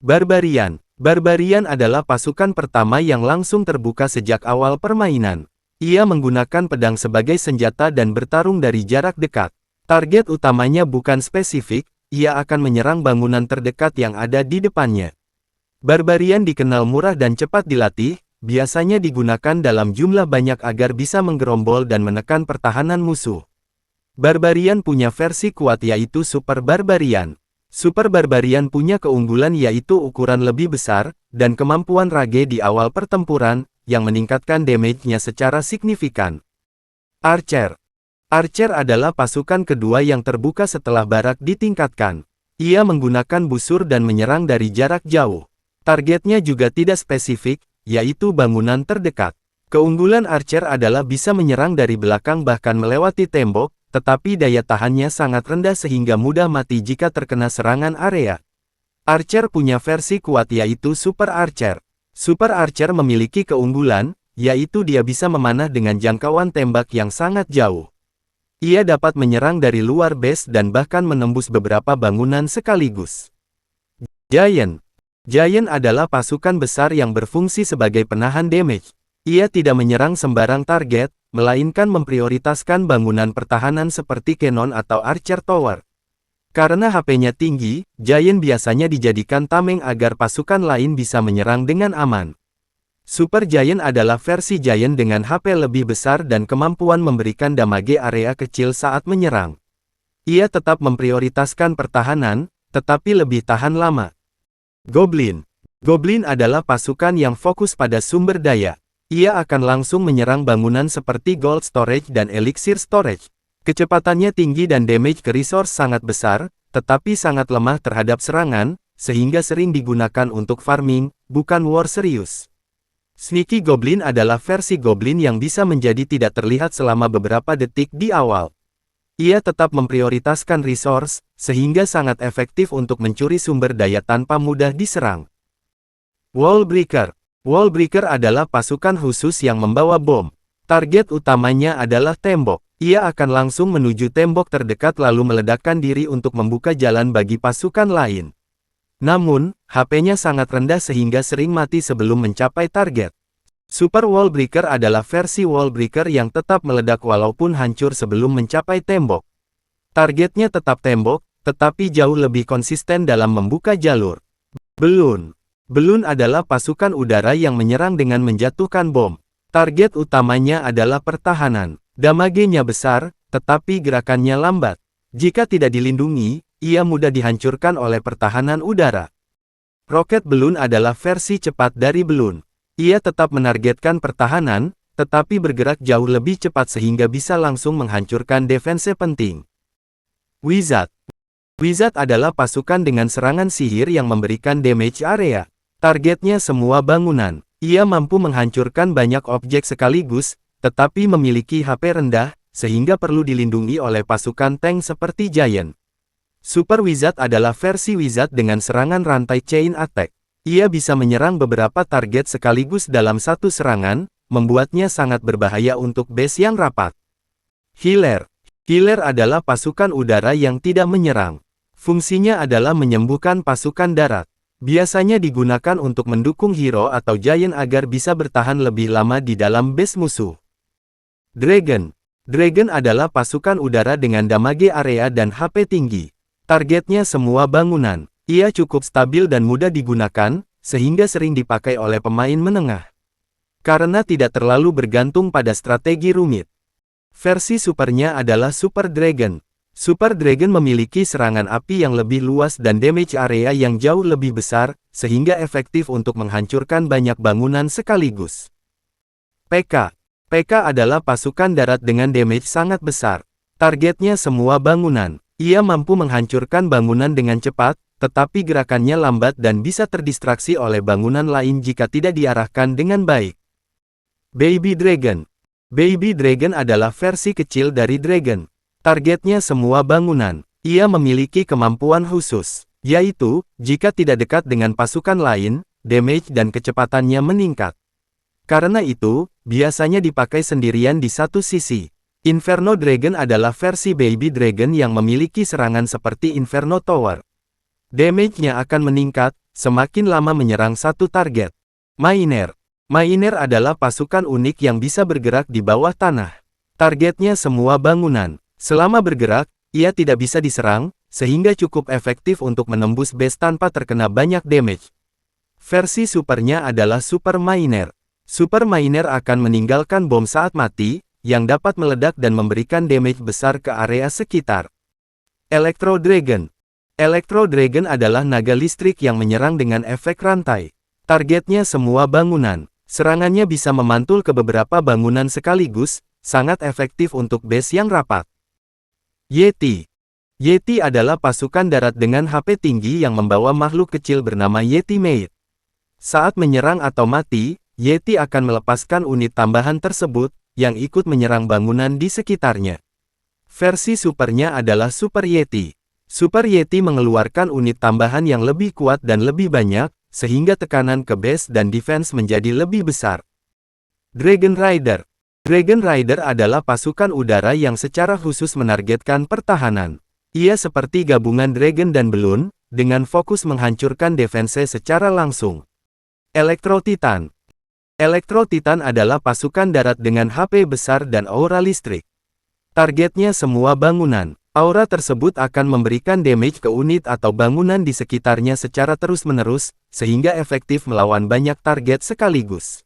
Barbarian. Barbarian adalah pasukan pertama yang langsung terbuka sejak awal permainan. Ia menggunakan pedang sebagai senjata dan bertarung dari jarak dekat. Target utamanya bukan spesifik, ia akan menyerang bangunan terdekat yang ada di depannya. Barbarian dikenal murah dan cepat dilatih, biasanya digunakan dalam jumlah banyak agar bisa menggerombol dan menekan pertahanan musuh. Barbarian punya versi kuat yaitu Super Barbarian. Super Barbarian punya keunggulan yaitu ukuran lebih besar, dan kemampuan rage di awal pertempuran, yang meningkatkan damage-nya secara signifikan. Archer. Archer adalah pasukan kedua yang terbuka setelah Barak ditingkatkan. Ia menggunakan busur dan menyerang dari jarak jauh. Targetnya juga tidak spesifik, yaitu bangunan terdekat. Keunggulan Archer adalah bisa menyerang dari belakang bahkan melewati tembok, tetapi daya tahannya sangat rendah sehingga mudah mati jika terkena serangan area. Archer punya versi kuat yaitu Super Archer. Super Archer memiliki keunggulan, yaitu dia bisa memanah dengan jangkauan tembak yang sangat jauh. Ia dapat menyerang dari luar base dan bahkan menembus beberapa bangunan sekaligus. Giant. Giant adalah pasukan besar yang berfungsi sebagai penahan damage. Ia tidak menyerang sembarang target, melainkan memprioritaskan bangunan pertahanan seperti Cannon atau Archer Tower. Karena HP-nya tinggi, Giant biasanya dijadikan tameng agar pasukan lain bisa menyerang dengan aman. Super Giant adalah versi Giant dengan HP lebih besar dan kemampuan memberikan damage area kecil saat menyerang. Ia tetap memprioritaskan pertahanan, tetapi lebih tahan lama. Goblin. Goblin adalah pasukan yang fokus pada sumber daya. Ia akan langsung menyerang bangunan seperti Gold Storage dan Elixir Storage. Kecepatannya tinggi dan damage ke resource sangat besar, tetapi sangat lemah terhadap serangan, sehingga sering digunakan untuk farming, bukan war serius. Sneaky Goblin adalah versi Goblin yang bisa menjadi tidak terlihat selama beberapa detik di awal. Ia tetap memprioritaskan resource, sehingga sangat efektif untuk mencuri sumber daya tanpa mudah diserang. Wall Breaker. Wall Breaker adalah pasukan khusus yang membawa bom. Target utamanya adalah tembok. Ia akan langsung menuju tembok terdekat lalu meledakkan diri untuk membuka jalan bagi pasukan lain. Namun, HP-nya sangat rendah sehingga sering mati sebelum mencapai target. Super Wall Breaker adalah versi Wall Breaker yang tetap meledak walaupun hancur sebelum mencapai tembok. Targetnya tetap tembok, tetapi jauh lebih konsisten dalam membuka jalur. Balloon. Balloon adalah pasukan udara yang menyerang dengan menjatuhkan bom. Target utamanya adalah pertahanan. Damage-nya besar, tetapi gerakannya lambat. Jika tidak dilindungi, ia mudah dihancurkan oleh pertahanan udara. Rocket Balloon adalah versi cepat dari Balloon. Ia tetap menargetkan pertahanan, tetapi bergerak jauh lebih cepat sehingga bisa langsung menghancurkan defense penting. Wizard. Wizard adalah pasukan dengan serangan sihir yang memberikan damage area. Targetnya semua bangunan. Ia mampu menghancurkan banyak objek sekaligus, tetapi memiliki HP rendah, sehingga perlu dilindungi oleh pasukan tank seperti Giant. Super Wizard adalah versi Wizard dengan serangan rantai chain attack. Ia bisa menyerang beberapa target sekaligus dalam satu serangan, membuatnya sangat berbahaya untuk base yang rapat. Healer. Healer adalah pasukan udara yang tidak menyerang. Fungsinya adalah menyembuhkan pasukan darat. Biasanya digunakan untuk mendukung hero atau giant agar bisa bertahan lebih lama di dalam base musuh. Dragon. Dragon adalah pasukan udara dengan damage area dan HP tinggi. Targetnya semua bangunan. Ia cukup stabil dan mudah digunakan, sehingga sering dipakai oleh pemain menengah. Karena tidak terlalu bergantung pada strategi rumit. Versi supernya adalah Super Dragon. Super Dragon memiliki serangan api yang lebih luas dan damage area yang jauh lebih besar, sehingga efektif untuk menghancurkan banyak bangunan sekaligus. PK. PK adalah pasukan darat dengan damage sangat besar. Targetnya semua bangunan. Ia mampu menghancurkan bangunan dengan cepat, tetapi gerakannya lambat dan bisa terdistraksi oleh bangunan lain jika tidak diarahkan dengan baik. Baby Dragon. Baby Dragon adalah versi kecil dari Dragon. Targetnya semua bangunan. Ia memiliki kemampuan khusus, yaitu, jika tidak dekat dengan pasukan lain, damage dan kecepatannya meningkat. Karena itu, biasanya dipakai sendirian di satu sisi. Inferno Dragon adalah versi Baby Dragon yang memiliki serangan seperti Inferno Tower. Damage-nya akan meningkat, semakin lama menyerang satu target. Miner. Miner adalah pasukan unik yang bisa bergerak di bawah tanah. Targetnya semua bangunan. Selama bergerak, ia tidak bisa diserang, sehingga cukup efektif untuk menembus base tanpa terkena banyak damage. Versi supernya adalah Super Miner. Super Miner akan meninggalkan bom saat mati, yang dapat meledak dan memberikan damage besar ke area sekitar. Electro Dragon. Electro Dragon adalah naga listrik yang menyerang dengan efek rantai. Targetnya semua bangunan. Serangannya bisa memantul ke beberapa bangunan sekaligus, sangat efektif untuk base yang rapat. Yeti. Yeti adalah pasukan darat dengan HP tinggi yang membawa makhluk kecil bernama Yeti Mate. Saat menyerang atau mati, Yeti akan melepaskan unit tambahan tersebut, yang ikut menyerang bangunan di sekitarnya. Versi supernya adalah Super Yeti. Super Yeti mengeluarkan unit tambahan yang lebih kuat dan lebih banyak, sehingga tekanan ke base dan defense menjadi lebih besar. Dragon Rider. Dragon Rider adalah pasukan udara yang secara khusus menargetkan pertahanan. Ia seperti gabungan Dragon dan Balloon, dengan fokus menghancurkan defense secara langsung. Electro Titan. Electro Titan adalah pasukan darat dengan HP besar dan aura listrik. Targetnya semua bangunan. Aura tersebut akan memberikan damage ke unit atau bangunan di sekitarnya secara terus-menerus, sehingga efektif melawan banyak target sekaligus.